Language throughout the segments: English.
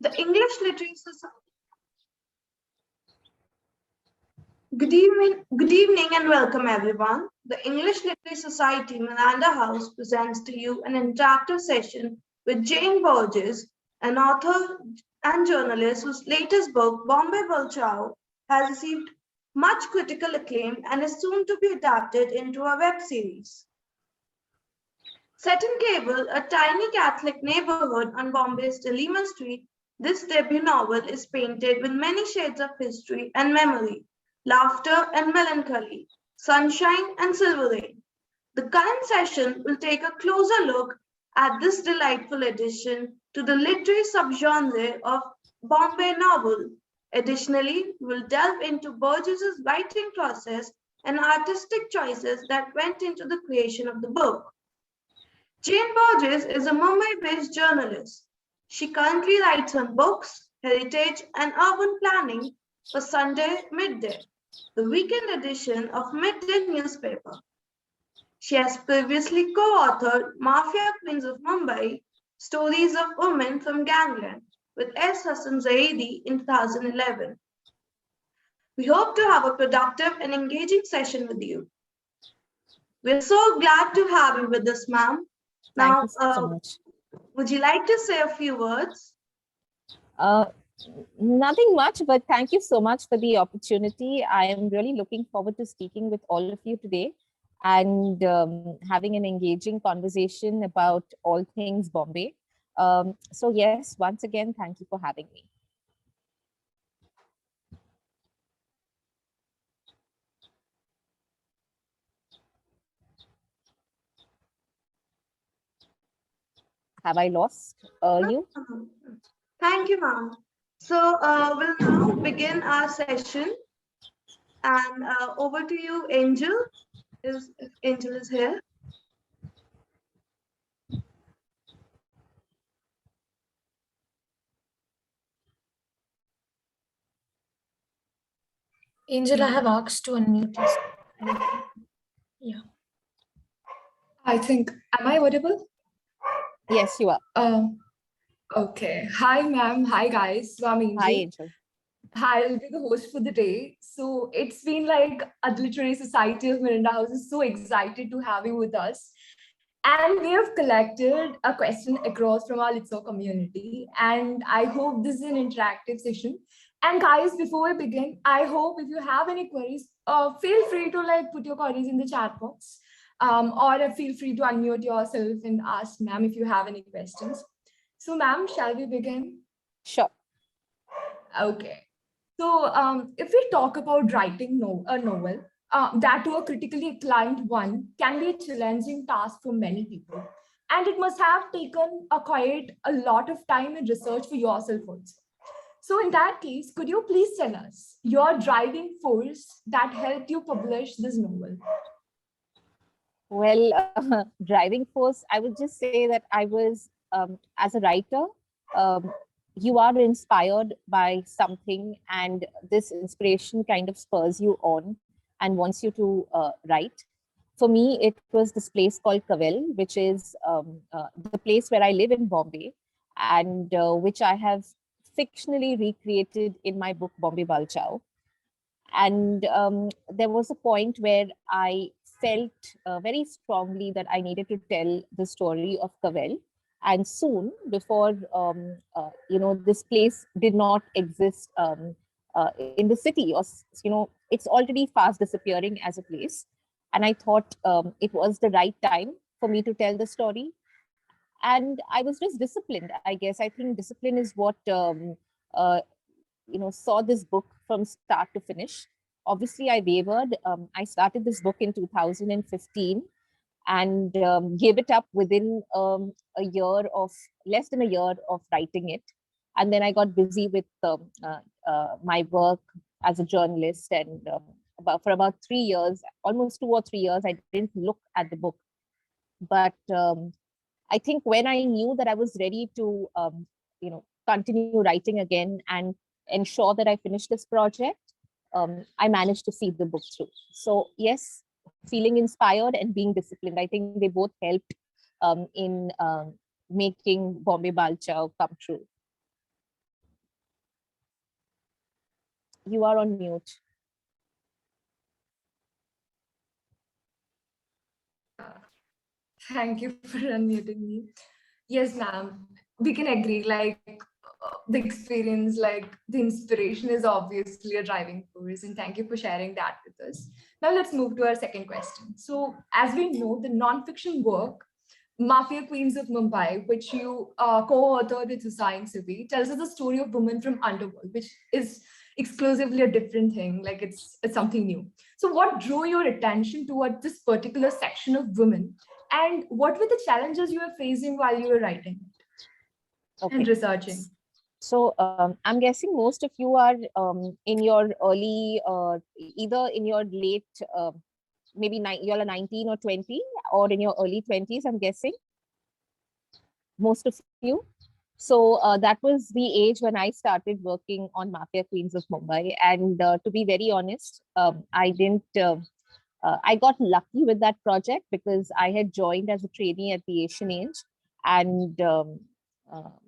The English Literary Society. Good evening and welcome everyone. The English Literary Society Miranda House presents to you an interactive session with Jane Borges, an author and journalist whose latest book, Bombay Balchao, has received much critical acclaim and is soon to be adapted into a web series. Set in Cable, a tiny Catholic neighborhood on Bombay's Delima Street, this debut novel is painted with many shades of history and memory, laughter and melancholy, sunshine and silver rain. The current session will take a closer look at this delightful addition to the literary subgenre of Bombay novel. Additionally, we'll delve into Burgess's writing process and artistic choices that went into the creation of the book. Jane Borges is a Mumbai-based journalist. She currently writes on books, heritage, and urban planning for Sunday Midday, the weekend edition of Midday newspaper. She has previously co-authored Mafia Queens of Mumbai, Stories of Women from Gangland with S. Hassan Zaidi in 2011. We hope to have a productive and engaging session with you. We're so glad to have you with us, ma'am. Thank Now, you so much. would you like to say a few words? Nothing much, but thank you so much for the opportunity. I am really looking forward to speaking with all of you today and having an engaging conversation about all things Bombay. So yes, once again, thank you for having me. Have I lost you? Thank you, ma'am. So we'll now begin our session. And over to you, Angel. If Angel is here. Angel, I have asked to unmute you. Yeah. I think, am I audible? Yes, you are. Okay. Hi, ma'am. Hi, guys. So I'm Angel. Hi, Angel. Hi, I'll be the host for the day. So it's been like a Literary Society of Miranda House is so excited to have you with us. And we have collected a question across from our Litso community. And I hope this is an interactive session. And guys, before we begin, I hope if you have any queries, feel free to like put your queries in the chat box. Or feel free to unmute yourself and ask ma'am if you have any questions. So ma'am, shall we begin? Sure. Okay. So if we talk about writing a novel, that to a critically acclaimed one can be a challenging task for many people. And it must have taken quite a lot of time and research for yourself also. So in that case, could you please tell us your driving force that helped you publish this novel? Well, driving force, I would just say that I was, as a writer, you are inspired by something and this inspiration kind of spurs you on and wants you to write. For me, it was this place called Kavel, which is the place where I live in Bombay and which I have fictionally recreated in my book, Bombay Balchao. And there was a point where I felt very strongly that I needed to tell the story of Kavel. And soon, before this place did not exist in the city, or it's already fast disappearing as a place. And I thought it was the right time for me to tell the story. And I was just disciplined, I guess. I think discipline is what saw this book from start to finish. Obviously, I wavered. I started this book in 2015 and gave it up within less than a year of writing it. And then I got busy with my work as a journalist. And for about 3 years, almost 2 or 3 years, I didn't look at the book. But I think when I knew that I was ready to, continue writing again and ensure that I finished this project, I managed to see the book through. So yes, feeling inspired and being disciplined, I think they both helped in making Bombay Balchao come true. You are on mute. Thank you for unmuting me. Yes, ma'am. We can agree, like the experience, like the inspiration is obviously a driving force. And thank you for sharing that with us. Now let's move to our second question. So, as we know, the non-fiction work, Mafia Queens of Mumbai, which you co-authored with Hussain Sibi, tells us the story of women from underworld, which is exclusively a different thing. Like it's something new. So, what drew your attention toward this particular section of women, and what were the challenges you were facing while you were writing and Okay. researching? So I'm guessing most of you are in your early, either in your late, maybe you're a 19 or 20, or in your early 20s, I'm guessing, most of you. So that was the age when I started working on Mafia Queens of Mumbai. And to be very honest, I didn't, I got lucky with that project because I had joined as a trainee at the Asian Age. And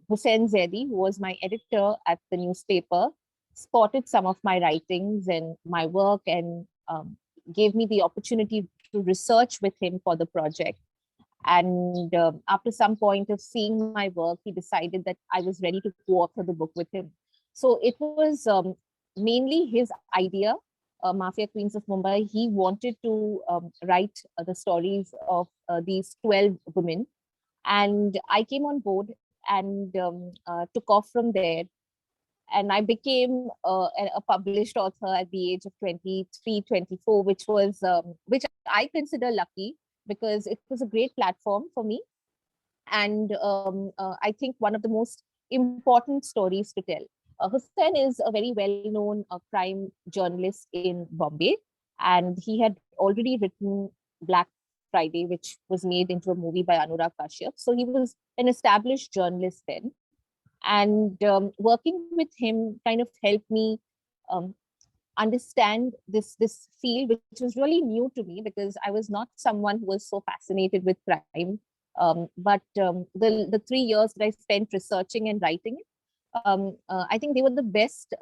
Hussain Zaidi, who was my editor at the newspaper, spotted some of my writings and my work, and gave me the opportunity to research with him for the project. And after some point of seeing my work, he decided that I was ready to co-author the book with him. So it was mainly his idea, Mafia Queens of Mumbai. He wanted to write the stories of these 12 women. And I came on board and took off from there. And I became a published author at the age of 23, 24, which I consider lucky because it was a great platform for me. And I think one of the most important stories to tell. Hussain is a very well-known crime journalist in Bombay, and he had already written Black Friday, which was made into a movie by Anurag Kashyap. So he was an established journalist then. And working with him kind of helped me um, understand this field, which was really new to me because I was not someone who was so fascinated with crime. But the 3 years that I spent researching and writing it, I think they were the best.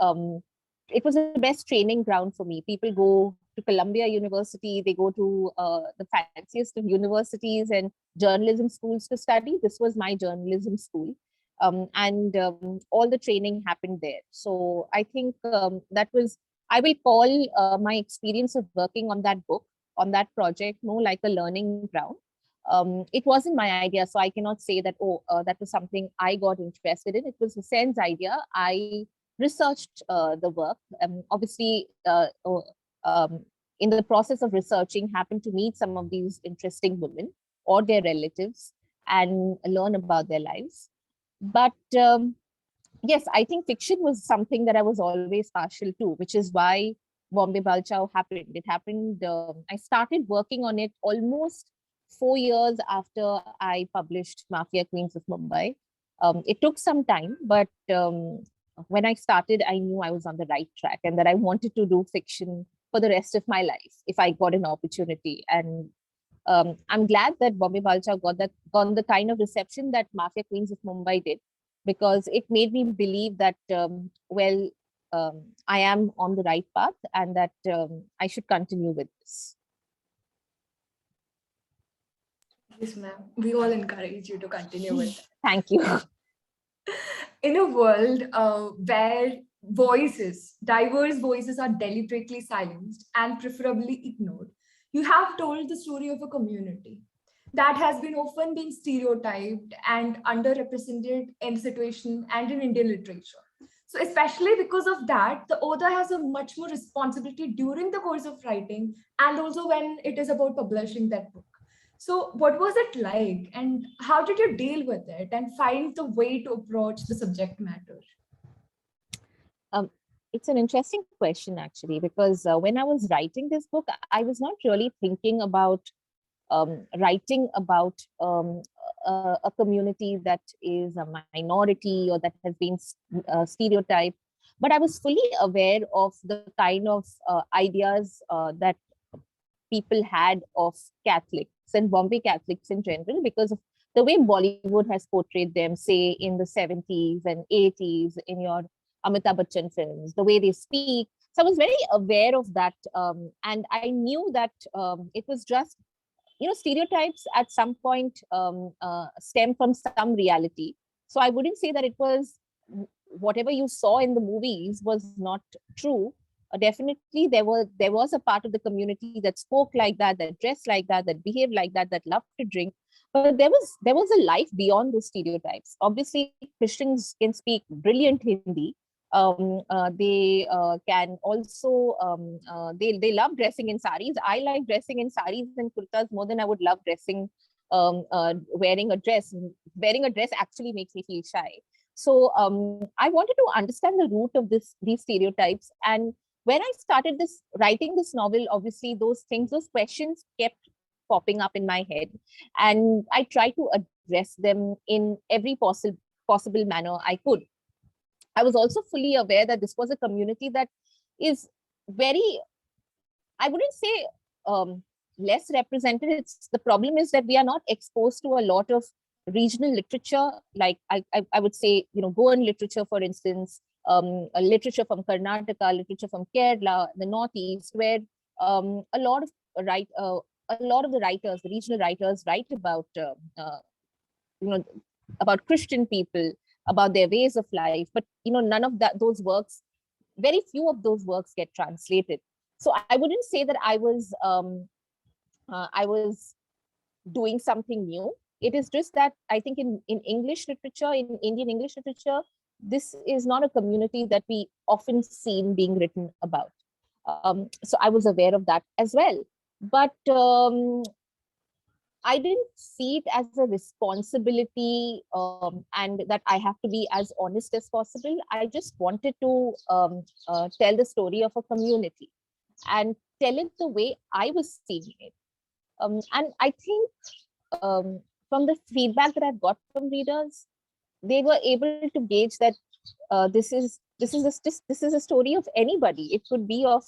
It was the best training ground for me. People go to Columbia University, they go to the fanciest of universities and journalism schools to study. This was my journalism school. And all the training happened there. So I think that was, I will call my experience of working on that book, on that project, more like a learning ground. It wasn't my idea, so I cannot say that, oh, that was something I got interested in. It was Hussein's idea. I researched the work. Obviously, in the process of researching, happened to meet some of these interesting women or their relatives and learn about their lives. But yes, I think fiction was something that I was always partial to, which is why Bombay Balchao happened. It happened, I started working on it almost 4 years after I published Mafia Queens of Mumbai. It took some time, but when I started, I knew I was on the right track and that I wanted to do fiction for the rest of my life if I got an opportunity. And I'm glad that Bombay Balchao got the kind of reception that Mafia Queens of Mumbai did, because it made me believe that, I am on the right path and that I should continue with this. Yes, ma'am. We all encourage you to continue with that. Thank you. In a world where diverse voices are deliberately silenced and preferably ignored, you have told the story of a community that has been often been stereotyped and underrepresented in situation and in Indian literature. So especially because of that, the author has a much more responsibility during the course of writing and also when it is about publishing that book. So what was it like and how did you deal with it and find the way to approach the subject matter? Um, it's an interesting question, actually, because when I was writing this book, I was not really thinking about writing about a community that is a minority or that has been stereotyped. But I was fully aware of the kind of ideas that people had of Catholics and Bombay Catholics in general, because of the way Bollywood has portrayed them, say in the 70s and 80s, in your Amitabh Bachchan films, the way they speak, So I was very aware of that, and I knew that it was just, stereotypes at some point stem from some reality. So I wouldn't say that it was whatever you saw in the movies was not true. Definitely there was a part of the community that spoke like that dressed like that behaved like that loved to drink. But there was a life beyond those stereotypes. Obviously Christians can speak brilliant Hindi. They can also they love dressing in saris. I like dressing in saris and kurtas more than I would love dressing wearing a dress. Wearing a dress actually makes me feel shy. So I wanted to understand the root of these stereotypes. And when I started this writing this novel, obviously those questions kept popping up in my head, and I tried to address them in every possible manner I could. I was also fully aware that this was a community that is very, I wouldn't say less represented. It's the problem is that we are not exposed to a lot of regional literature, like I would say, Goan literature, for instance, literature from Karnataka, literature from Kerala, the Northeast, where a lot of write a lot of the writers, the regional writers, write you know about Christian people, about their ways of life. But none of those works, very few of those works get translated. So I wouldn't say that I was doing something new. It is just that I think in English literature, in Indian English literature, this is not a community that we often seen being written about. So I was aware of that as well. But I didn't see it as a responsibility, and that I have to be as honest as possible. I just wanted to tell the story of a community and tell it the way I was seeing it. And I think from the feedback that I've got from readers, they were able to gauge that this is a story of anybody. It could be of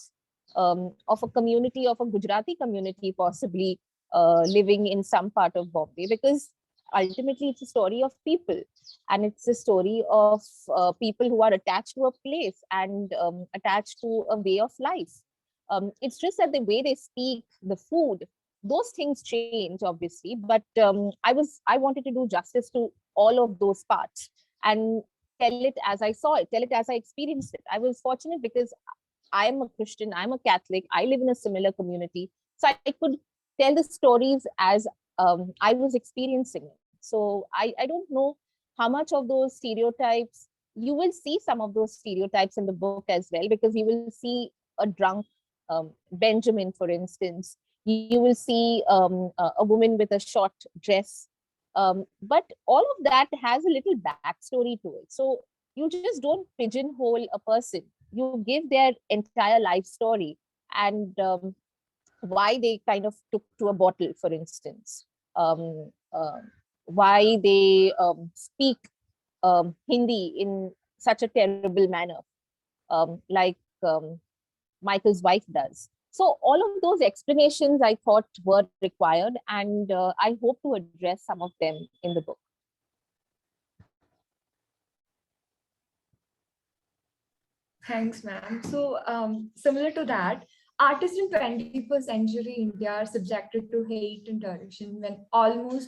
a community, of a Gujarati community, possibly living in some part of Bombay, because ultimately it's a story of people, and it's a story of people who are attached to a place and attached to a way of life. It's just that the way they speak, the food, those things change, obviously. But I wanted to do justice to all of those parts and tell it as I saw it, tell it as I experienced it. I was fortunate because I am a Christian, I'm a Catholic, I live in a similar community. So I could tell the stories as I was experiencing it. So I don't know how much of those stereotypes, you will see some of those stereotypes in the book as well, because you will see a drunk Benjamin, for instance. You will see a woman with a short dress. But all of that has a little backstory to it. So you just don't pigeonhole a person. You give their entire life story, and why they kind of took to a bottle, for instance. Um, why they speak Hindi in such a terrible manner, like Michael's wife does. So all of those explanations I thought were required, and I hope to address some of them in the book. Thanks, ma'am. So, similar to that, artists in 21st century India are subjected to hate and derision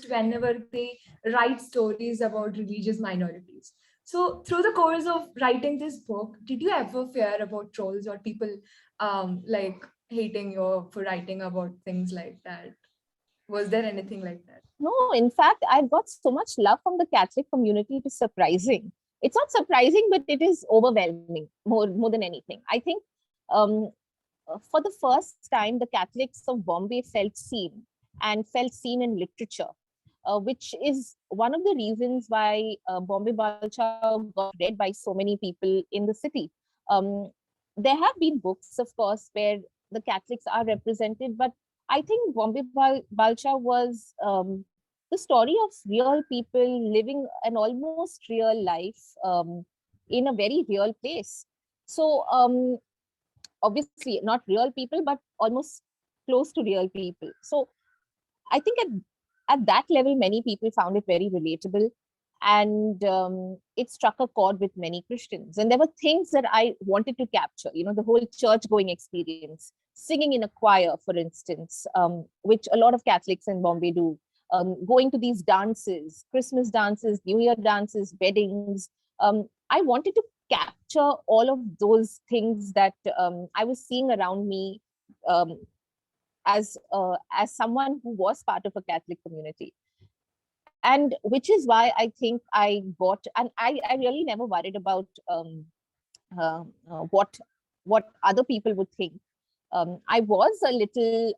whenever they write stories about religious minorities. So, through the course of writing this book, did you ever fear about trolls or people like hating you for writing about things like that? Was there anything like that? No, in fact, I've got so much love from the Catholic community. It is surprising. It's not surprising, but it is overwhelming more than anything. I think um, for the first time, the Catholics of Bombay felt seen in literature, which is one of the reasons why Bombay Balchao got read by so many people in the city. Um, there have been books, of course, where the Catholics are represented, but I think Bombay Balcha was the story of real people living an almost real life in a very real place. So obviously not real people, but almost close to real people. So I think at that level, many people found it very relatable. and it struck a chord with many Christians. And there were things that I wanted to capture, the whole church going experience, singing in a choir, for instance, which a lot of Catholics in Bombay do, going to these dances, Christmas dances, New Year dances, weddings. I wanted to capture all of those things that I was seeing around me, um, as someone who was part of a Catholic community. And which is why I think I got, and I really never worried about uh, what other people would think. I was a little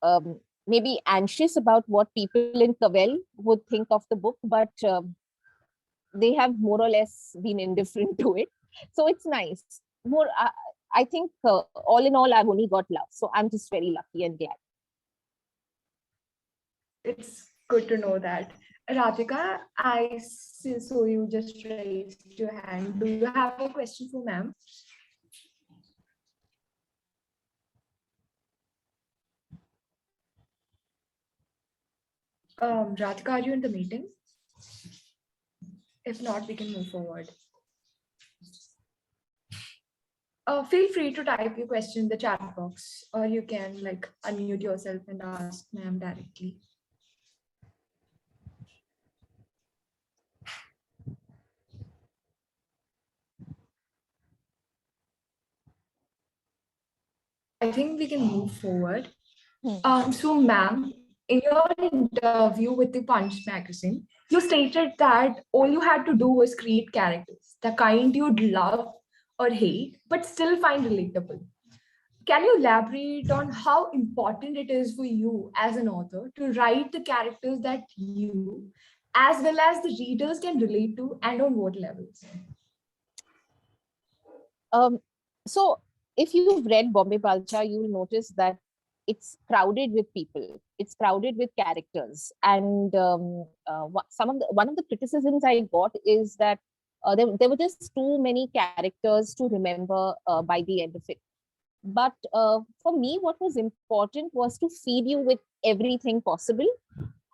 um, maybe anxious about what people in Cavell would think of the book, but they have more or less been indifferent to it. So it's nice. I think all in all, I've only got love. So I'm just very lucky and glad. It's good to know that. Radhika, saw you just raised your hand. Do you have a question for ma'am? Radhika, are you in the meeting? If not, we can move forward. Feel free to type your question in the chat box, or you can unmute yourself and ask ma'am directly. I think we can move forward. So ma'am, in your interview with the Punch magazine, you stated that all you had to do was create characters, the kind you'd love or hate, but still find relatable. Can you elaborate on how important it is for you as an author to write the characters that you, as well as the readers, can relate to, and on what levels? So if you've read Bombay Balchao, you will notice that it's crowded with people. It's crowded with characters. And one of the criticisms I got is that there were just too many characters to remember by the end of it. But for me, what was important was to feed you with everything possible,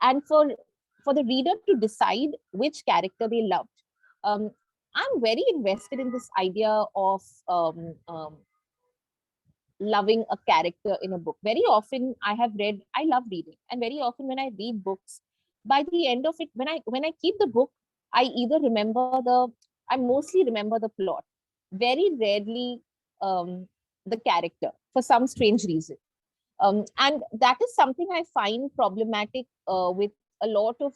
and for the reader to decide which character they loved. Um, I'm very invested in this idea of loving a character in a book. Very often I love reading, and very often when I read books, by the end of it, when I keep the book, I either I mostly remember the plot. Very rarely the character, for some strange reason. And that is something I find problematic with a lot of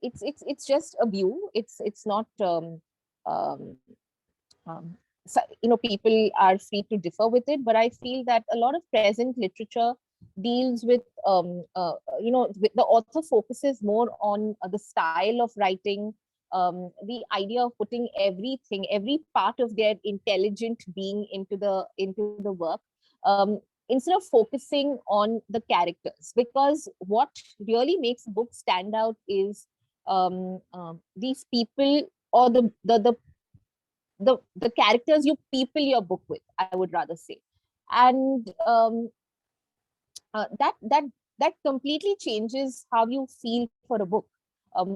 it's just a view. It's not um, um, so, people are free to differ with it, but I feel that a lot of present literature deals with the author focuses more on the style of writing, the idea of putting every part of their intelligent being into the work, instead of focusing on the characters, because what really makes a book stand out is these people, or the characters you people your book with, I would rather say. And that completely changes how you feel for a book.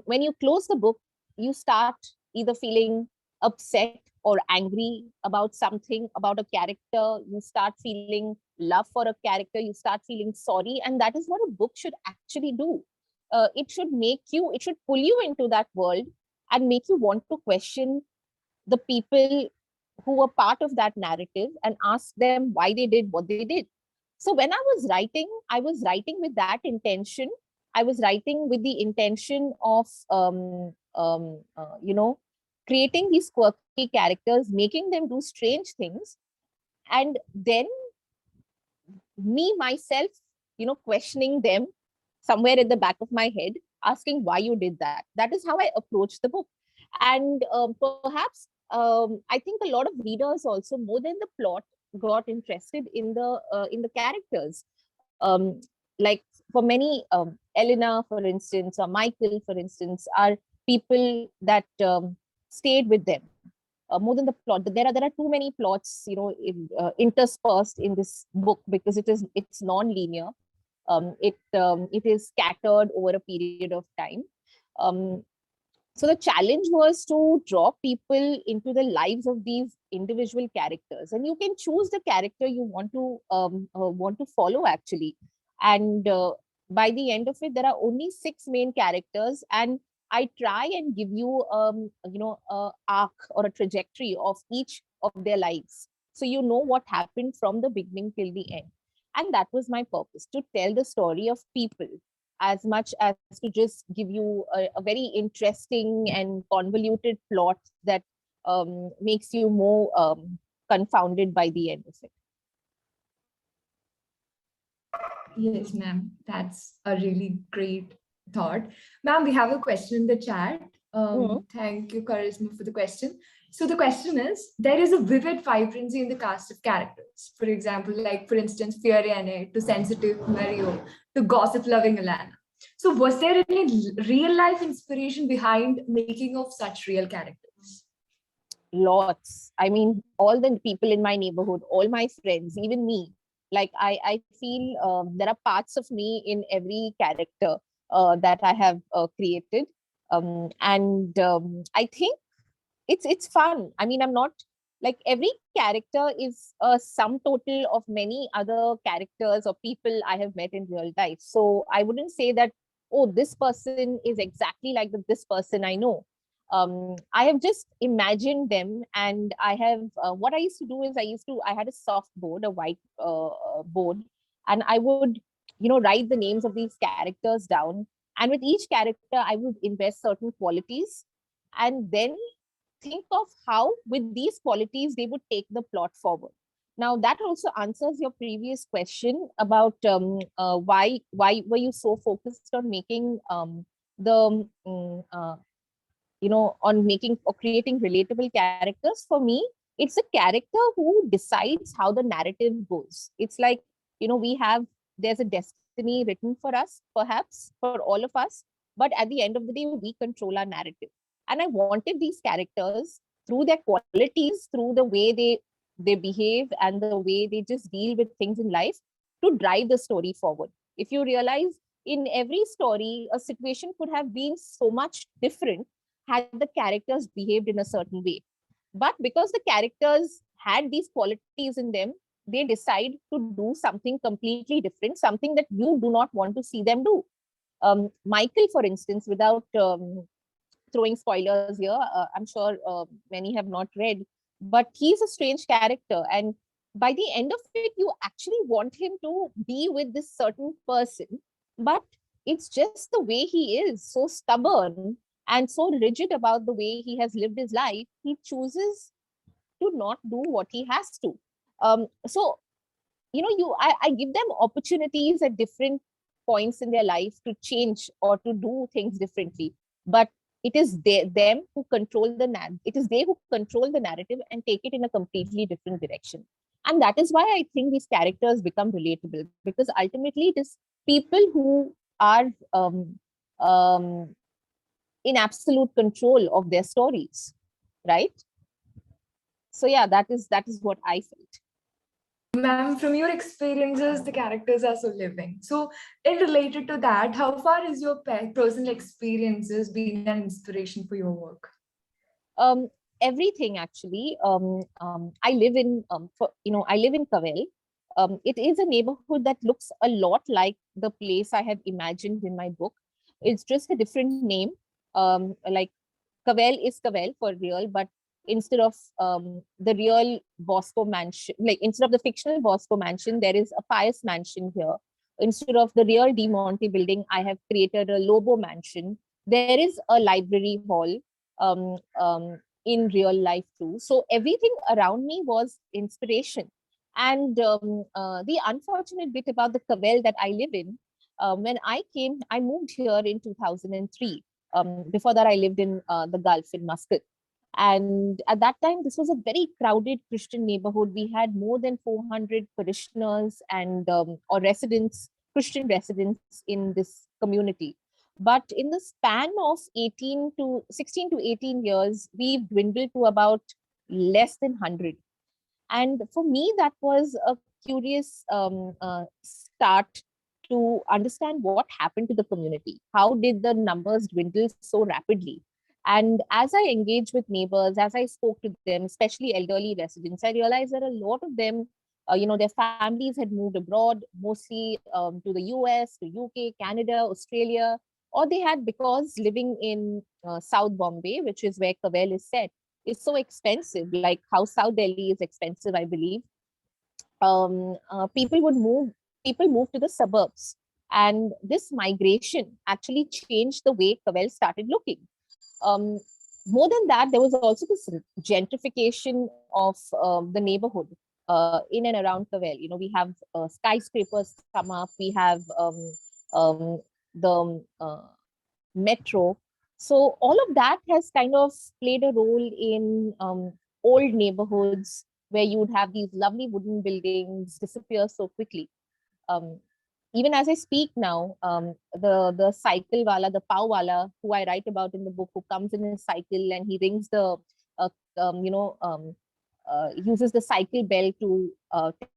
When you close the book, you start either feeling upset or angry about something, about a character. You start feeling love for a character, you start feeling sorry, and that is what a book should actually do. It should pull you into that world and make you want to question the people who were part of that narrative and ask them why they did what they did. So when I was writing with that intention. I was writing with the intention of creating these quirky characters, making them do strange things, and then me myself, questioning them somewhere at the back of my head, asking why you did that. That is how I approached the book. And perhaps I think a lot of readers also, more than the plot, got interested in the characters. Like for many, Elena, for instance, or Michael, for instance, are people that stayed with them more than the plot. There are too many plots, interspersed in this book, because it's non-linear. It is scattered over a period of time. Um, so the challenge was to draw people into the lives of these individual characters, and you can choose the character you want to follow actually. And by the end of it, there are only 6 main characters, and I try and give you a arc or a trajectory of each of their lives, so you know what happened from the beginning till the end. And that was my purpose, to tell the story of people as much as to just give you a very interesting and convoluted plot that makes you more confounded by the end of it. Yes, ma'am. That's a really great thought. Ma'am, we have a question in the chat. Mhm. Thank you, Charisma, for the question. So the question is, there is a vivid vibrancy in the cast of characters. For example, like for instance, Fioriane to sensitive Mario to gossip-loving Alana. So was there any real-life inspiration behind making of such real characters? Lots. I mean, all the people in my neighborhood, all my friends, even me. Like I feel there are parts of me in every character that I have created, and I think it's fun. I mean, I'm not like, every character is a sum total of many other characters or people I have met in real life. So I wouldn't say that, oh, this person is exactly like this person I know. I have just imagined them, and I have what I used to do is I had a soft board, a white board, and I would write the names of these characters down, and with each character I would invest certain qualities, and then think of how with these qualities they would take the plot forward. Now that also answers your previous question about why were you so focused on making the on making or creating relatable characters. For me, it's a character who decides how the narrative goes. It's like, we have, there's a destiny written for us, perhaps for all of us, but at the end of the day, we control our narrative. And I wanted these characters, through their qualities, through the way they behave and the way they just deal with things in life, to drive the story forward. If you realize, in every story a situation could have been so much different had the characters behaved in a certain way. But because the characters had these qualities in them, they decide to do something completely different, something that you do not want to see them do. Michael, for instance, without throwing spoilers here, I'm sure many have not read, but he's a strange character. And by the end of it, you actually want him to be with this certain person, but it's just the way he is, so stubborn and so rigid about the way he has lived his life. He chooses to not do what he has to. So I give them opportunities at different points in their life to change or to do things differently, but it is them who control it is they who control the narrative and take it in a completely different direction. And that is why I think these characters become relatable, because ultimately it is people who are in absolute control of their stories, right? So yeah, that is what I felt. Ma'am, from your experiences, the characters are so living. So, in related to that, how far is your personal experiences been an inspiration for your work? um Everything actually. I live in I live in Kavel. It is a neighborhood that looks a lot like the place I have imagined in my book. It's just a different name. Like, Kavel is Kavel for real, but instead of the real Bosco mansion, like instead of the fictional Bosco mansion, there is a pious mansion here. Instead of the real De Monte building, I have created a Lobo mansion. There is a library hall um, um, in real life too. So everything around me was inspiration. And the unfortunate bit about the Kavel that I live in, when I moved here in 2003. Before that, I lived in the Gulf in Muscat. And at that time, this was a very crowded Christian neighborhood. We had more than 400 parishioners and or residents, Christian residents in this community. But in the span of 16 to 18 years, we've dwindled to about less than 100. And for me, that was a curious start to understand what happened to the community. How did the numbers dwindle so rapidly? And as I engaged with neighbors, as I spoke to them, especially elderly residents, I realized that a lot of them, their families had moved abroad, mostly to the US, to UK, Canada, Australia, or they had, because living in South Bombay, which is where Cavell is set, is so expensive, like how South Delhi is expensive, I believe. People moved to the suburbs. And this migration actually changed the way Cavell started looking. Um, More than that, there was also this gentrification of the neighborhood in and around Cavell. We have skyscrapers come up, we have the metro. So all of that has kind of played a role in old neighborhoods where you would have these lovely wooden buildings disappear so quickly. Um, Even as I speak now, the cycle wala, the pav wala, who I write about in the book, who comes in his cycle and he rings the, uh, um, you know, um, uses the cycle bell to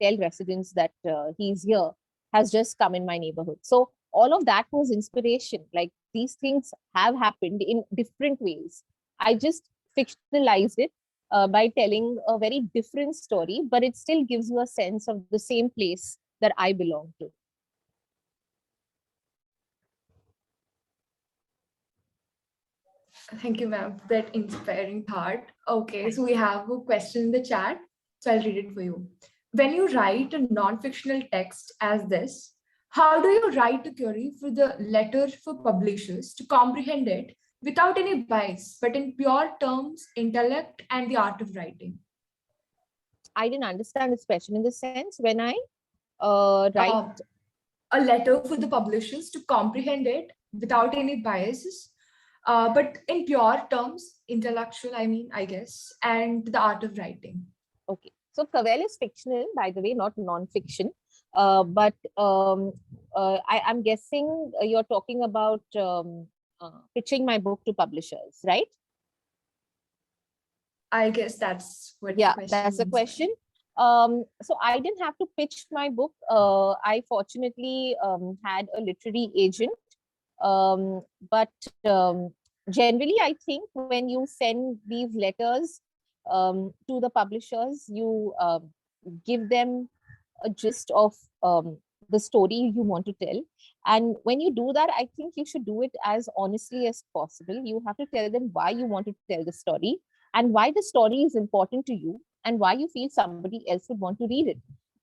tell residents that he's here, has just come in my neighborhood. So all of that was inspiration. Like, these things have happened in different ways. I just fictionalized it by telling a very different story, but it still gives you a sense of the same place that I belong to. Thank you, ma'am, for that inspiring thought. Okay, so we have a question in the chat, so I'll read it for you. When you write a non-fictional text as this, how do you write a query for the letter for publishers to comprehend it without any bias, but in pure terms, intellect, and the art of writing? I didn't understand this question in the sense when I write. A letter for the publishers to comprehend it without any biases, but in pure terms, intellectual, I mean, I guess, and the art of writing. Okay, so Cavell is fictional, by the way, not non-fiction. But I'm guessing you're talking about pitching my book to publishers, right? I guess that's what Yeah, the question that's the means. question. So I didn't have to pitch my book. I fortunately had a literary agent. But generally, I think when you send these letters to the publishers, you give them a gist of the story you want to tell. And when you do that, I think you should do it as honestly as possible. You have to tell them why you want to tell the story and why the story is important to you and why you feel somebody else would want to read it.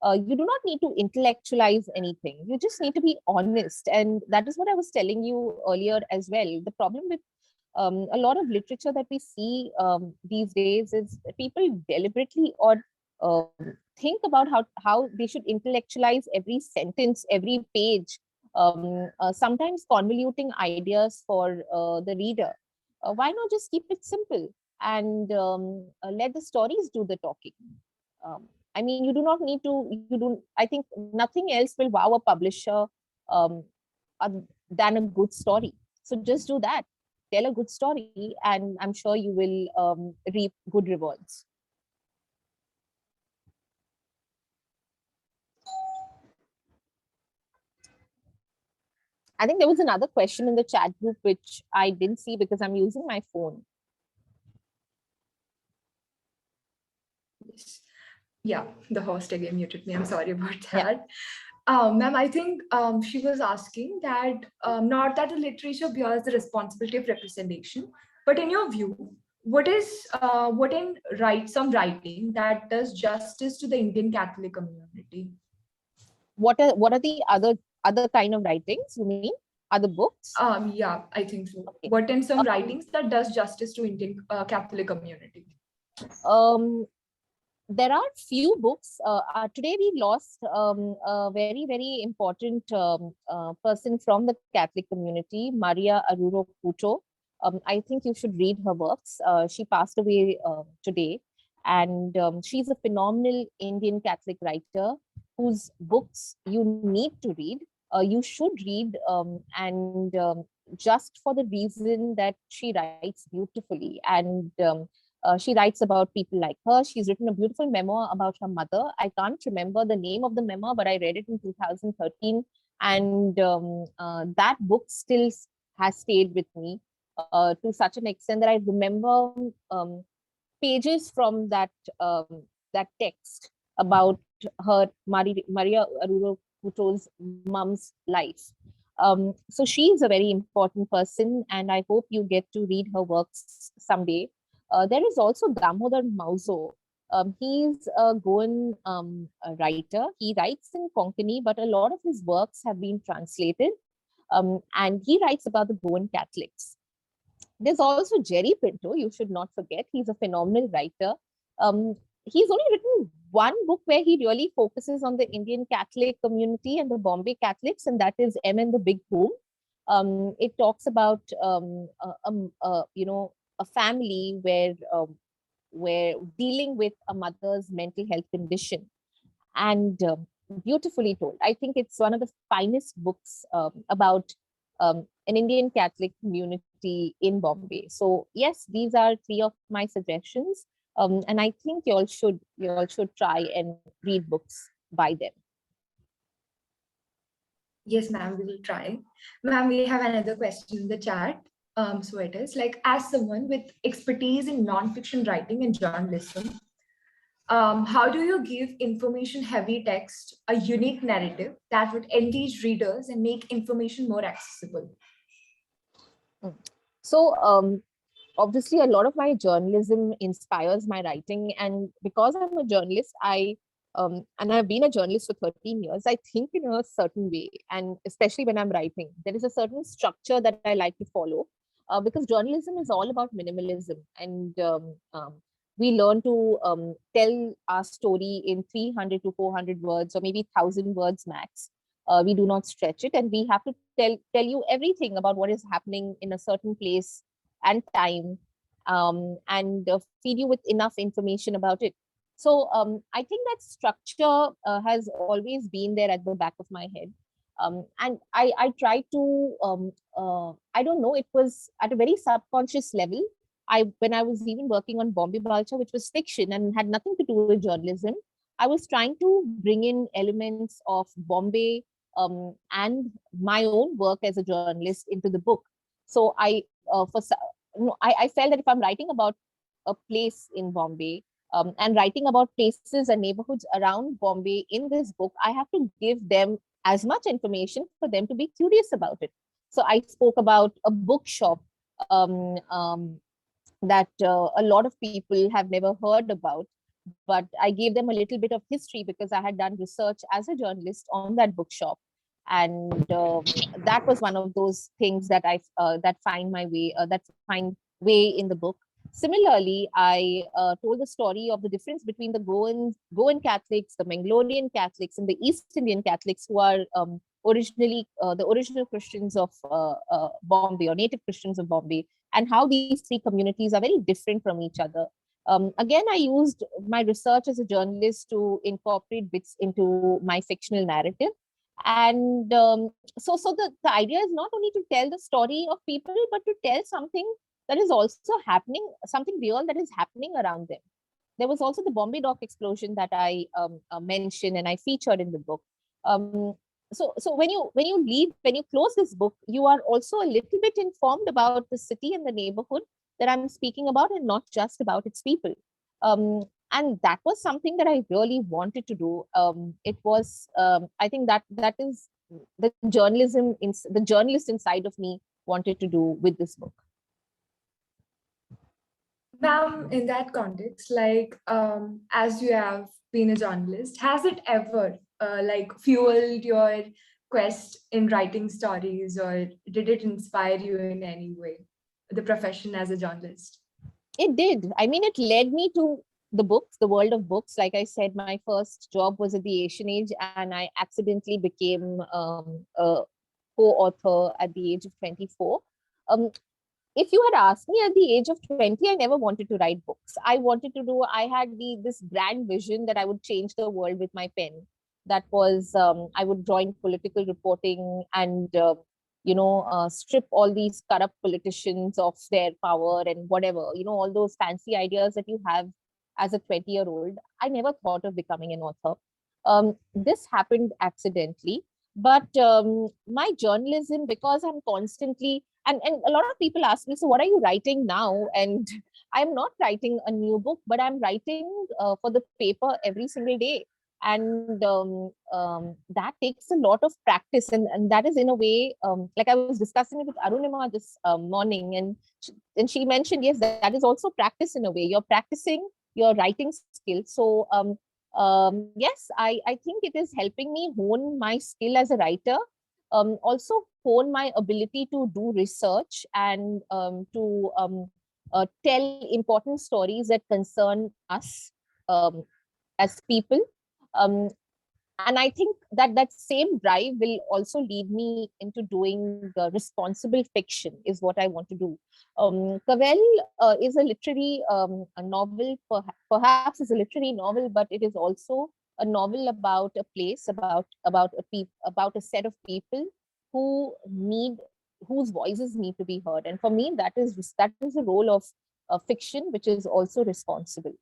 You do not need to intellectualize anything. You just need to be honest. And that is what I was telling you earlier as well. The problem with a lot of literature that we see these days is people deliberately or think about how they should intellectualize every sentence, every page, sometimes convoluting ideas for the reader. Why not just keep it simple and let the stories do the talking? I mean, you do not need to, I think nothing else will wow a publisher um, than a good story. So just do that. Tell a good story, and I'm sure you will reap good rewards. I think there was another question in the chat group which I didn't see because I'm using my phone. Yeah, the host again muted me. I'm sorry about that. Yeah. Ma'am, I think she was asking that not that the literature bears the responsibility of representation, but in your view, what in some writing that does justice to the Indian Catholic community? What are the other kind of writings you mean? Other books? Yeah, I think so. Okay. What in some writings that does justice to Indian Catholic community? There are few books. Today we lost a very, very important person from the Catholic community, Maria Aruro Puto. I think you should read her works. She passed away today. And she's a phenomenal Indian Catholic writer whose books you need to read. You should read, and just for the reason that she writes beautifully. And she writes about people like her. She's written a beautiful memoir about her mother. I can't remember the name of the memoir, but I read it in 2013. And that book still has stayed with me to such an extent that I remember pages from that text about Maria Aruro Puto's mom's life. So she is a very important person, and I hope you get to read her works someday. There is also Damodar Mauzo. He's a Goan a writer. He writes in Konkani, but a lot of his works have been translated. And he writes about the Goan Catholics. There's also Jerry Pinto, you should not forget. He's a phenomenal writer. He's only written one book where he really focuses on the Indian Catholic community and the Bombay Catholics, and that is M and the Big Boom. It talks about a family where dealing with a mother's mental health condition, and beautifully told. I think it's one of the finest books about an Indian Catholic community in Bombay. So yes, these are three of my suggestions, and I think you all should try and read books by them. Yes, ma'am, we will try. Ma'am, we have another question in the chat. So it is like, as someone with expertise in nonfiction writing and journalism, how do you give information-heavy text a unique narrative that would engage readers and make information more accessible? So obviously, a lot of my journalism inspires my writing, and because I'm a journalist, and I've been a journalist for 13 years, I think in a certain way, and especially when I'm writing, there is a certain structure that I like to follow, because journalism is all about minimalism, and we learn to tell our story in 300 to 400 words, or maybe 1,000 words max. We do not stretch it, and we have to tell you everything about what is happening in a certain place and time, and feed you with enough information about it. So I think that structure has always been there at the back of my head. And I try to, I don't know, it was at a very subconscious level. When I was even working on Bombay Balchao, which was fiction and had nothing to do with journalism, I was trying to bring in elements of Bombay and my own work as a journalist into the book. So I felt that if I'm writing about a place in Bombay, and writing about places and neighborhoods around Bombay in this book, I have to give them as much information for them to be curious about it. So I spoke about a bookshop that a lot of people have never heard about, but I gave them a little bit of history because I had done research as a journalist on that bookshop. And that was one of those things that that find way in the book. Similarly, I told the story of the difference between the Goan Catholics, the Mangalorian Catholics, and the East Indian Catholics, who are originally the original Christians of Bombay, or native Christians of Bombay, and how these three communities are very different from each other. Again, I used my research as a journalist to incorporate bits into my fictional narrative. And so the idea is not only to tell the story of people, but to tell something that is also happening, something real that is happening around them. There was also the Bombay dock explosion that I mentioned and I featured in the book. So when you close this book, you are also a little bit informed about the city and the neighborhood that I'm speaking about, and not just about its people. And that was something that I really wanted to do. It was, I think that is the the journalist inside of me wanted to do with this book. Ma'am, in that context, like, as you have been a journalist, has it ever like fueled your quest in writing stories, or did it inspire you in any way, the profession as a journalist? It did. I mean, it led me to the books, the world of books. Like I said, my first job was at the Asian Age, and I accidentally became a co-author at the age of 24. If you had asked me at the age of 20, I never wanted to write books. I had this grand vision that I would change the world with my pen. That was, I would join political reporting and, strip all these corrupt politicians of their power and whatever, all those fancy ideas that you have as a 20-year-old. I never thought of becoming an author. This happened accidentally. But my journalism, because I'm constantly, and a lot of people ask me, so what are you writing now? And I'm not writing a new book, but I'm writing for the paper every single day. And that takes a lot of practice. And that is in a way, like I was discussing it with Arunima this morning, and she mentioned, yes, that is also practice in a way. You're practicing your writing skills. So yes, I think it is helping me hone my skill as a writer, also hone my ability to do research and to tell important stories that concern us as people. Um, and I think that that same drive will also lead me into doing responsible fiction, is what I want to do. Cavell is a literary a novel, perhaps is a literary novel, but it is also a novel about a place, about a set of people who need, whose voices need to be heard. And for me, that is the role of fiction, which is also responsible.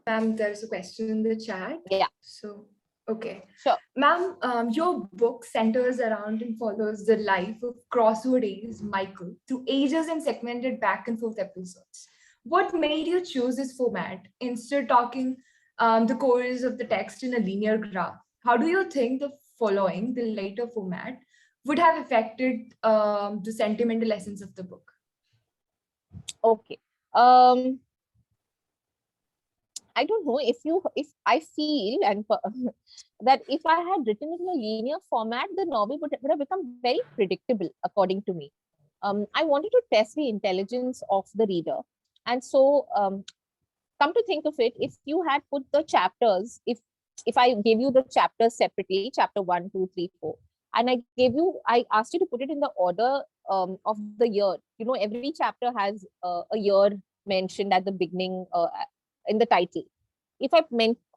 Ma'am, there's a question in the chat. Yeah. So, okay. Sure. Ma'am, your book centers around and follows the life of Crossword Ace Michael through ages and segmented back and forth episodes. What made you choose this format instead of talking the cores of the text in a linear graph? How do you think the following, the later format, would have affected the sentimental essence of the book? Okay. I don't know if I feel that if I had written it in a linear format, the novel would have become very predictable, according to me. I wanted to test the intelligence of the reader. And so, come to think of it, if you had put the chapters, if I gave you the chapters separately, chapter 1, 2, 3, 4, and I asked you to put it in the order of the year. You know, every chapter has a year mentioned at the beginning, in the title. If I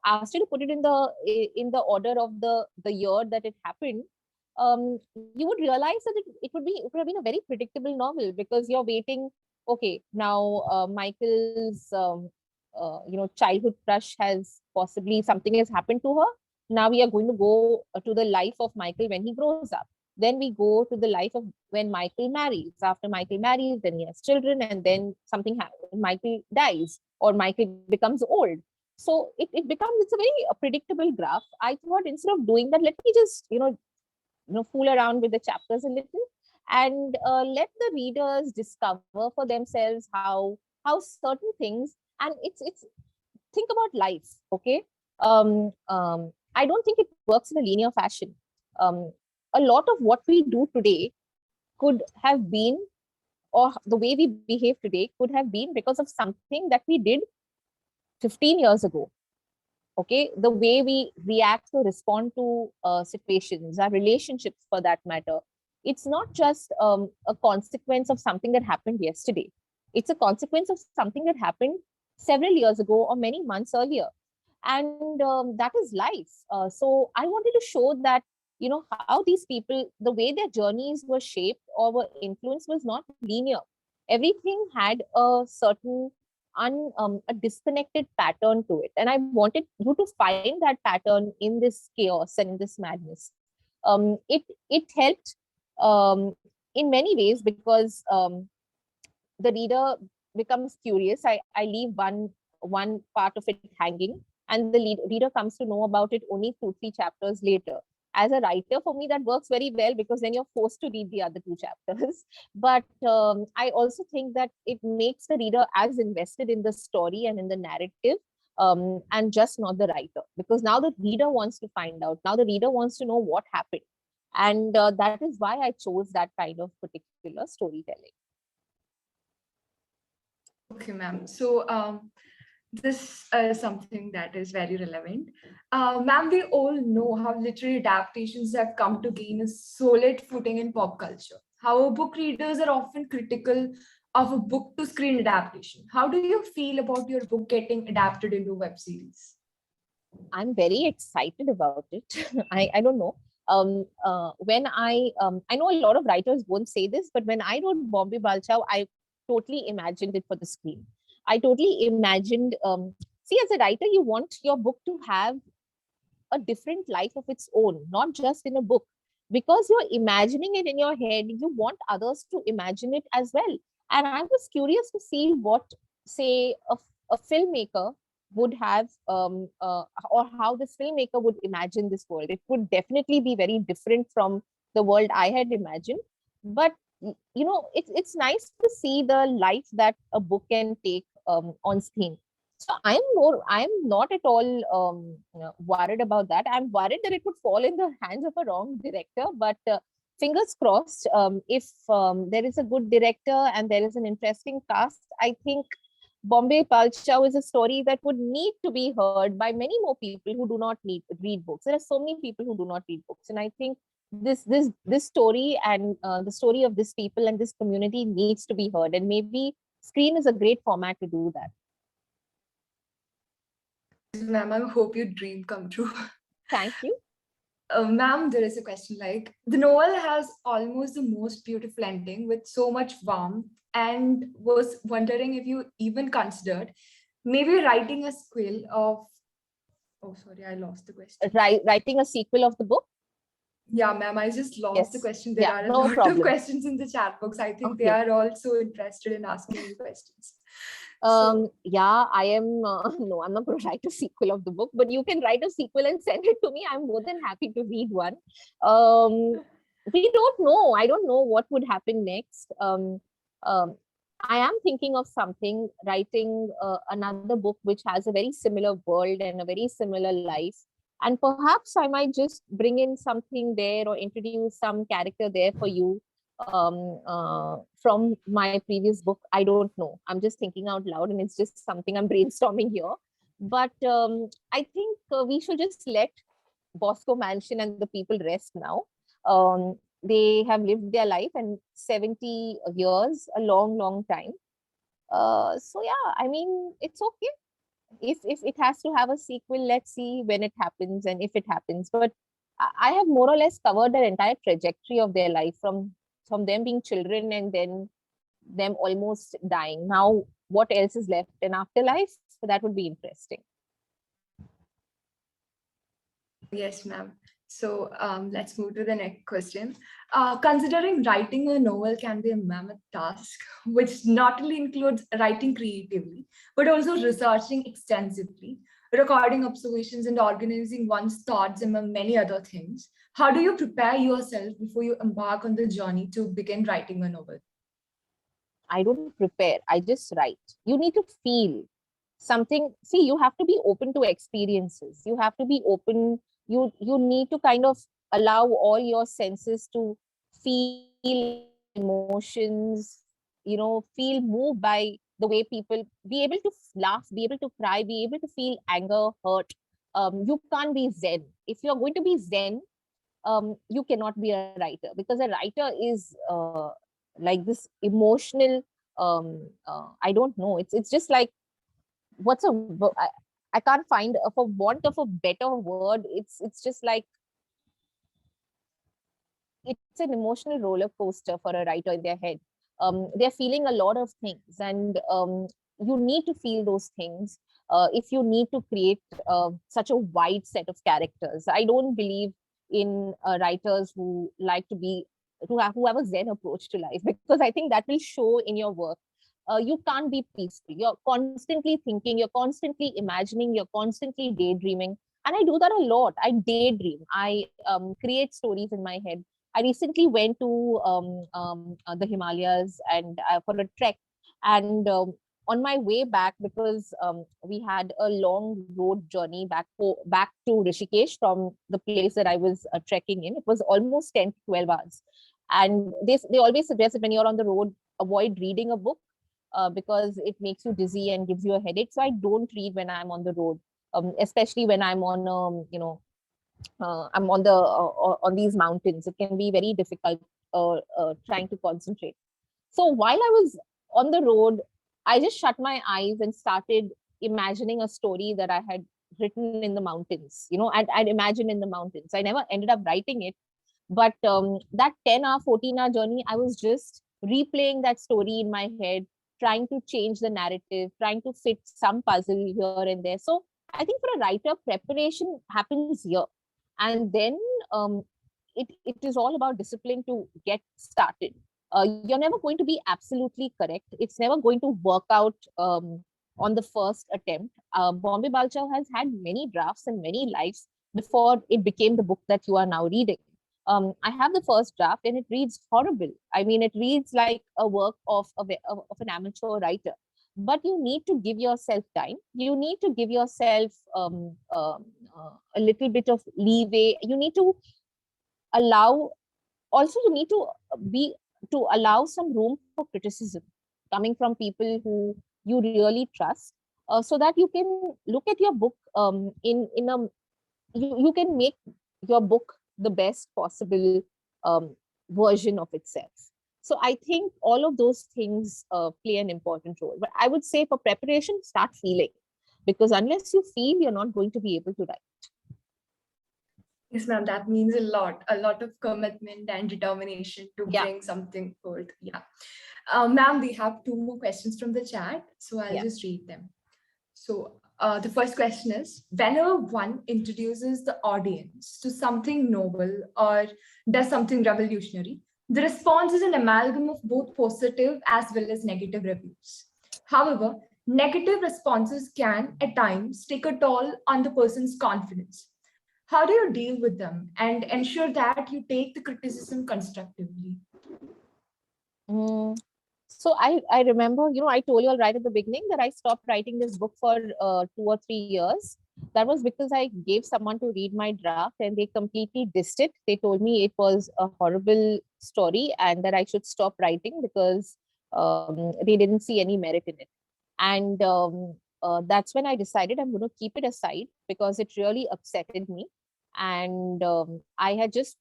asked you to put it in the order of the year that it happened, you would realize that it would have been a very predictable novel, because you're waiting. Okay, now Michael's childhood crush has, possibly something has happened to her. Now we are going to go to the life of Michael when he grows up. Then we go to the life of when Michael marries. After Michael marries, then he has children, and then something happens. Michael dies, or Michael becomes old. So it becomes, it's a very predictable graph. I thought, instead of doing that, let me just fool around with the chapters a little, and let the readers discover for themselves how certain things, and it's think about life. Okay. I don't think it works in a linear fashion. A lot of what we do today could have been, or the way we behave today could have been, because of something that we did 15 years ago. Okay, the way we react to respond to situations, our relationships for that matter, it's not just a consequence of something that happened yesterday. It's a consequence of something that happened several years ago or many months earlier. And that is life. So I wanted to show that, how these people, the way their journeys were shaped or were influenced, was not linear. Everything had a certain a disconnected pattern to it, and I wanted you to find that pattern in this chaos and in this madness. It helped in many ways, because the reader becomes curious. I leave one part of it hanging, and the reader comes to know about it only 2, 3 chapters later. As a writer, for me, that works very well, because then you're forced to read the other 2 chapters. But I also think that it makes the reader as invested in the story and in the narrative, and just not the writer, because now the reader wants to find out. Now the reader wants to know what happened, and that is why I chose that kind of particular storytelling. Okay, ma'am. So this is something that is very relevant. Ma'am, we all know how literary adaptations have come to gain a solid footing in pop culture. However, book readers are often critical of a book to screen adaptation. How do you feel about your book getting adapted into a web series? I'm very excited about it. I don't know. When I know a lot of writers won't say this, but when I wrote Bombay Balchao, I totally imagined it for the screen. I totally imagined, see, as a writer, you want your book to have a different life of its own, not just in a book. Because you're imagining it in your head, you want others to imagine it as well. And I was curious to see what, say, a filmmaker would have, or how this filmmaker would imagine this world. It would definitely be very different from the world I had imagined. But it's nice to see the life that a book can take on screen. So I'm not at all worried about that. I'm worried that it would fall in the hands of a wrong director, but fingers crossed. If there is a good director and there is an interesting cast, I think Bombay Balchao is a story that would need to be heard by many more people who do not need read books. There are so many people who do not read books, and I think this story and the story of this people and this community needs to be heard. And maybe screen is a great format to do that. Ma'am, I hope your dream come true. Thank you. Ma'am, there is a question like, the novel has almost the most beautiful ending with so much warmth, and was wondering if you even considered maybe writing a sequel of, oh, sorry, I lost the question. Writing a sequel of the book? Yeah, ma'am, I just lost the question. There are a no lot problem. of questions in the chat box. I think they are also interested in asking you questions. Yeah, I am. No, I'm not going to write a sequel of the book, but you can write a sequel and send it to me. I'm more than happy to read one. We don't know. I don't know what would happen next. I am thinking of something, writing another book which has a very similar world and a very similar life. And perhaps I might just bring in something there or introduce some character there for you from my previous book. I don't know. I'm just thinking out loud, and it's just something I'm brainstorming here. But I think we should just let Bosco Mansion and the people rest now. They have lived their life, and 70 years, a long, long time. So yeah, I mean, it's okay. If it has to have a sequel, let's see when it happens and if it happens. But I have more or less covered their entire trajectory of their life, from them being children and then them almost dying. Now, what else is left in afterlife? So that would be interesting. Yes, ma'am. So let's move to the next question. Considering writing a novel can be a mammoth task, which not only includes writing creatively, but also researching extensively, recording observations, and organizing one's thoughts among many other things, how do you prepare yourself before you embark on the journey to begin writing a novel? I don't prepare. I just write. You need to feel something. See, you have to be open to experiences. You have to be open. You need to kind of allow all your senses to feel emotions, feel moved by the way people, be able to laugh, be able to cry, be able to feel anger, hurt. You can't be zen. If you're going to be zen, you cannot be a writer, because a writer is like this emotional, I don't know, it's just like, what's a I can't find, for want of a better word, it's just like, it's an emotional roller coaster for a writer in their head. They're feeling a lot of things, and you need to feel those things if you need to create such a wide set of characters. I don't believe in writers who like to be, who have a zen approach to life, because I think that will show in your work. You can't be peaceful. You're constantly thinking, you're constantly imagining, you're constantly daydreaming. And I do that a lot. I daydream. I create stories in my head. I recently went to the Himalayas and for a trek. And on my way back, because we had a long road journey back to Rishikesh from the place that I was trekking in. It was almost 10 to 12 hours. And they always suggest that when you're on the road, avoid reading a book because it makes you dizzy and gives you a headache. So I don't read when I'm on the road, especially when I'm on, I'm on these mountains. It can be very difficult trying to concentrate. So while I was on the road, I just shut my eyes and started imagining a story that I had written in the mountains. I'd imagined in the mountains. I never ended up writing it, but that 10-hour, 14-hour journey, I was just replaying that story in my head, trying to change the narrative, trying to fit some puzzle here and there. So I think for a writer, preparation happens here. And then it is all about discipline to get started. You're never going to be absolutely correct. It's never going to work out on the first attempt. Bombay Balchao has had many drafts and many lives before it became the book that you are now reading. I have the first draft and it reads horrible. I mean, it reads like a work of an amateur writer. But you need to give yourself time. You need to give yourself a little bit of leeway. You need to allow, also you need to allow some room for criticism coming from people who you really trust, so that you can look at your book in a you can make your book the best possible version of itself. So I think all of those things play an important role. But I would say for preparation, start feeling, because unless you feel, you're not going to be able to write. Yes, ma'am, that means a lot of commitment and determination to bring something forth. Yeah. Ma'am, we have two more questions from the chat, so I'll just read them. So the first question is, whenever one introduces the audience to something novel or does something revolutionary, the response is an amalgam of both positive as well as negative reviews. However, negative responses can at times take a toll on the person's confidence. How do you deal with them and ensure that you take the criticism constructively? So I remember, I told you all right at the beginning that I stopped writing this book for 2 or 3 years. That was because I gave someone to read my draft and they completely dissed it. They told me it was a horrible story and that I should stop writing because they didn't see any merit in it. And that's when I decided I'm going to keep it aside because it really upsetted me. And I had just,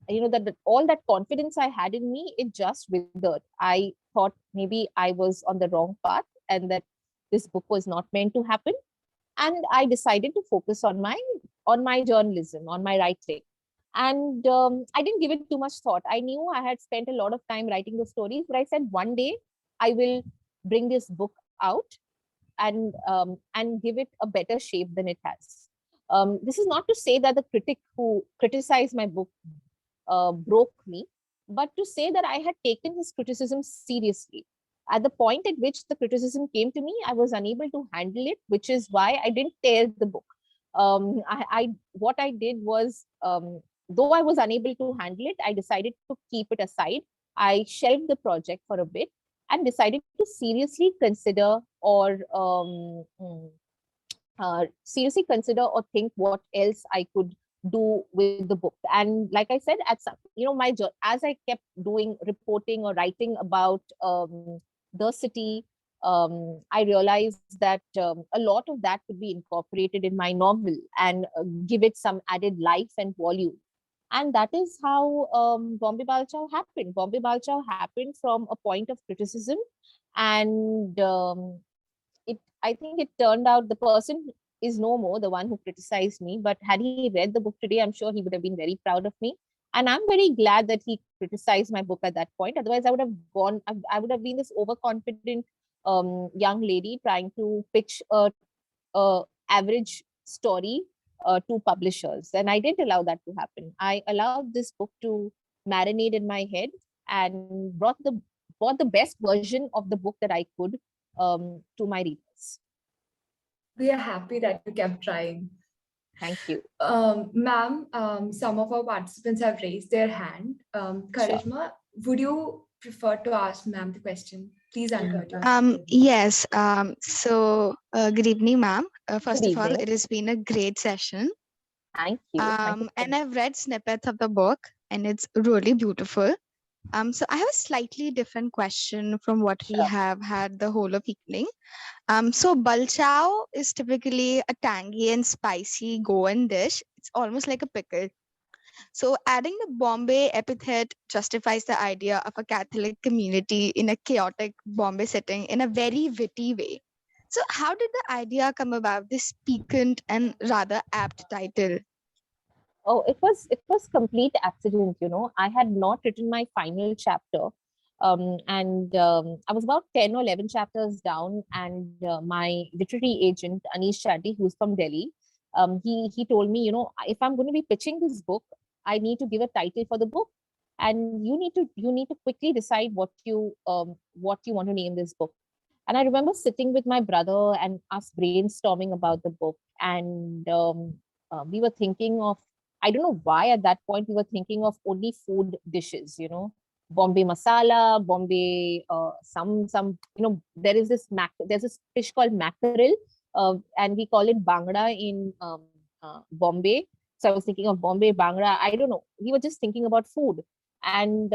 that all that confidence I had in me, it just withered. I thought maybe I was on the wrong path and that this book was not meant to happen. And I decided to focus on my journalism, on my writing. And I didn't give it too much thought. I knew I had spent a lot of time writing the stories, but I said one day I will bring this book out and give it a better shape than it has. This is not to say that the critic who criticized my book broke me, but to say that I had taken his criticism seriously. At the point at which the criticism came to me, I was unable to handle it, which is why I didn't tear the book. What I did was, though I was unable to handle it, I decided to keep it aside. I shelved the project for a bit and decided to seriously consider or think what else I could do with the book. And like I said, at some, as I kept doing reporting or writing about the city, I realized that a lot of that could be incorporated in my novel and give it some added life and volume. And that is how Bombay Balchao happened. Bombay Balchao happened from a point of criticism, and I think it turned out the person is no more the one who criticized me. But had he read the book today, I'm sure he would have been very proud of me. And I'm very glad that he criticized my book at that point. Otherwise, I would have been this overconfident young lady trying to pitch a average story to publishers. And I didn't allow that to happen. I allowed this book to marinate in my head and brought the best version of the book that I could to my readers. We are happy that you kept trying. Thank you. Ma'am, some of our participants have raised their hand. Karishma, sure. Would you prefer to ask ma'am the question? Please unmute yourself. Yes. Good evening, ma'am. First Good of all, evening. it has been a great session. Thank you. And I've read snippets of the book, and it's really beautiful. So I have a slightly different question from what we have had the whole of evening. So balchao is typically a tangy and spicy Goan dish. It's almost like a pickle. So adding the Bombay epithet justifies the idea of a Catholic community in a chaotic Bombay setting in a very witty way. So how did the idea come about, this piquant and rather apt title? Oh, it was complete accident. I had not written my final chapter. I was about 10 or 11 chapters down, and my literary agent, Anish Chatty, who's from Delhi, he told me, if I'm going to be pitching this book, I need to give a title for the book, and you need to quickly decide what you want to name this book. And I remember sitting with my brother and us brainstorming about the book, and we were thinking of, I don't know why at that point we were thinking of only food dishes, Bombay masala, Bombay, there's this fish called mackerel, and we call it bangra in Bombay. So I was thinking of Bombay bangra. I don't know. We were just thinking about food, and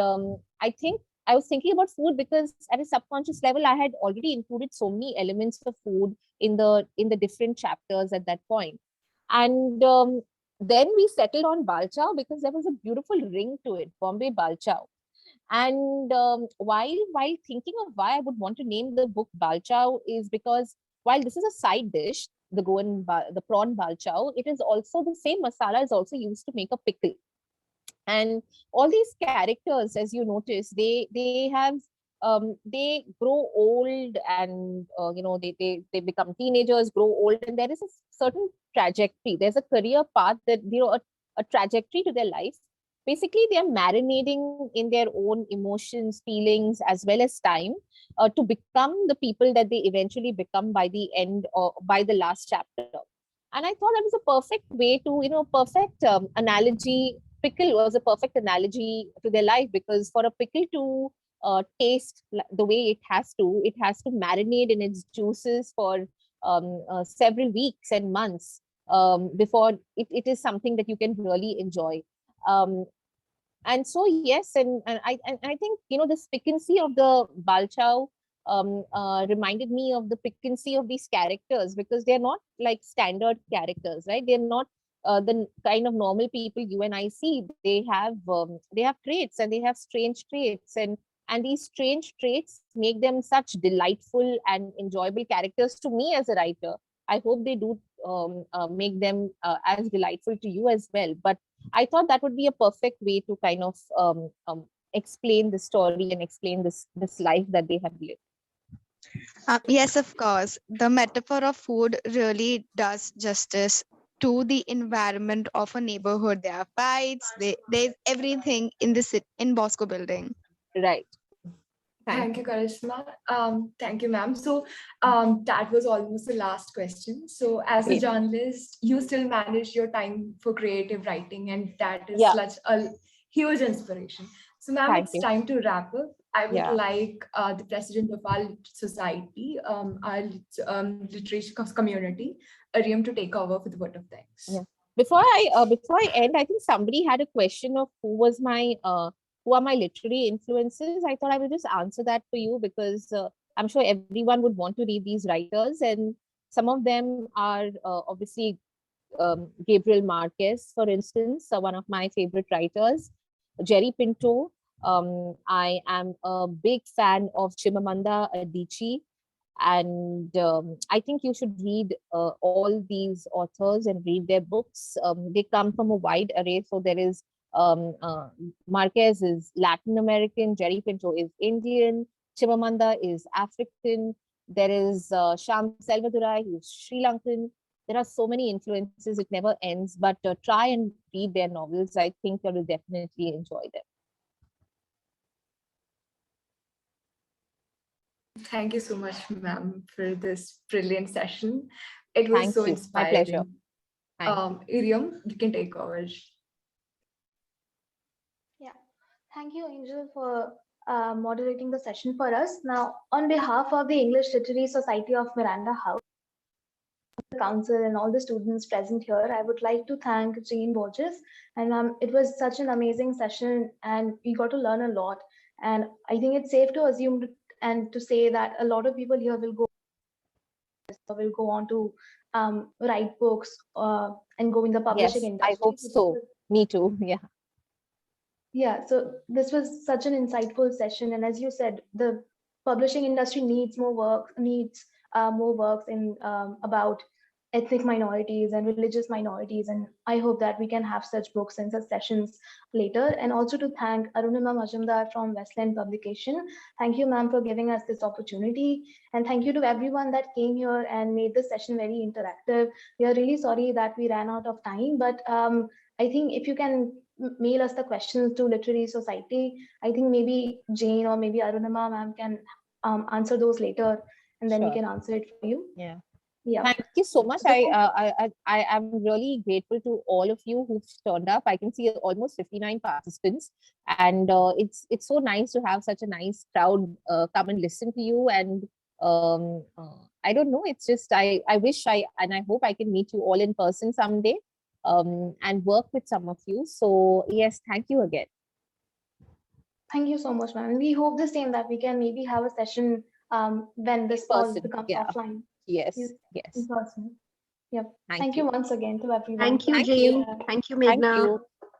I think I was thinking about food because at a subconscious level, I had already included so many elements of food in the different chapters at that point, and then we settled on Balchao because there was a beautiful ring to it, Bombay Balchao. And while thinking of why I would want to name the book Balchao is because while this is a side dish, the prawn balchao, it is also the same masala is also used to make a pickle. And all these characters, as you notice, they grow old, and they become teenagers, grow old, and there is a certain trajectory. There's a career path that a trajectory to their life. Basically, they are marinating in their own emotions, feelings, as well as time, to become the people that they eventually become by the end or by the last chapter. And I thought that was a perfect way to, perfect analogy. Pickle was a perfect analogy to their life, because for a pickle to taste the way it has to marinate in its juices for several weeks and months before it is something that you can really enjoy. Um, and so yes, and I think this piquancy of the Balchao reminded me of the piquancy of these characters, because they're not like standard characters, right? They're not the kind of normal people you and I see. They have traits, and they have strange traits, and these strange traits make them such delightful and enjoyable characters to me as a writer. I hope they do make them as delightful to you as well. But I thought that would be a perfect way to kind of explain the story and explain this life that they have lived. Yes, of course. The metaphor of food really does justice to the environment of a neighborhood. There are fights, there's everything in in Bosco building. Right. Thank you, Karishma. Thank you, ma'am. So that was almost the last question. So as a Great. journalist, you still manage your time for creative writing, and that is Yeah. such a huge inspiration. So ma'am, Thank it's you. time to wrap up. I would Yeah. like the president of our society, our literature community, Ariam, to take over for the vote of thanks. Yeah. Before I end, I think somebody had a question of who are my literary influences. I thought I will just answer that for you, because I'm sure everyone would want to read these writers, and some of them are obviously Gabriel Marquez, for instance, one of my favorite writers, Jerry Pinto. I am a big fan of Chimamanda Adichie, and I think you should read all these authors and read their books. They come from a wide array. So there is Marquez is Latin American, Jerry Pinto is Indian, Chimamanda is African. There is Sham Selvadurai, who's Sri Lankan. There are so many influences, it never ends. But try and read their novels. I think you will definitely enjoy them. Thank you so much, ma'am, for this brilliant session. It was Thank so you. inspiring. My pleasure. Iriam, you can take over. Yeah, thank you, Angel, for moderating the session for us. Now, on behalf of the English Literary Society of Miranda House, the council, and all the students present here, I would like to thank Jane Borges. And it was such an amazing session, and we got to learn a lot. And I think it's safe to assume and to say that a lot of people here will go on to write books and go in the publishing Yes, industry. I hope so. Me too. Yeah. Yeah, so this was such an insightful session, and as you said, the publishing industry needs more work, needs more works in about ethnic minorities and religious minorities. And I hope that we can have such books and such sessions later. And also to thank Arunima Majumdar from Westland Publication. Thank you, ma'am, for giving us this opportunity. And thank you to everyone that came here and made this session very interactive. We are really sorry that we ran out of time, but I think if you can mail us the questions to Literary Society, I think maybe Jane or maybe Arunima ma'am can answer those later, and then we Sure. can answer it for you. Yeah. Yeah. Thank you so much. So I am really grateful to all of you who've turned up. I can see almost 59 participants, and it's so nice to have such a nice crowd come and listen to you. And I don't know. It's just I wish I hope I can meet you all in person someday, and work with some of you. So yes, thank you again. thank you so much, ma'am. We hope the same, that we can maybe have a session when this pause person, becomes yeah. offline. Yes, in yes. person. Yep. Thank Thank you you. once again to everyone. Thank you, Thank Jane. you. Thank you, Thank Meghna. you.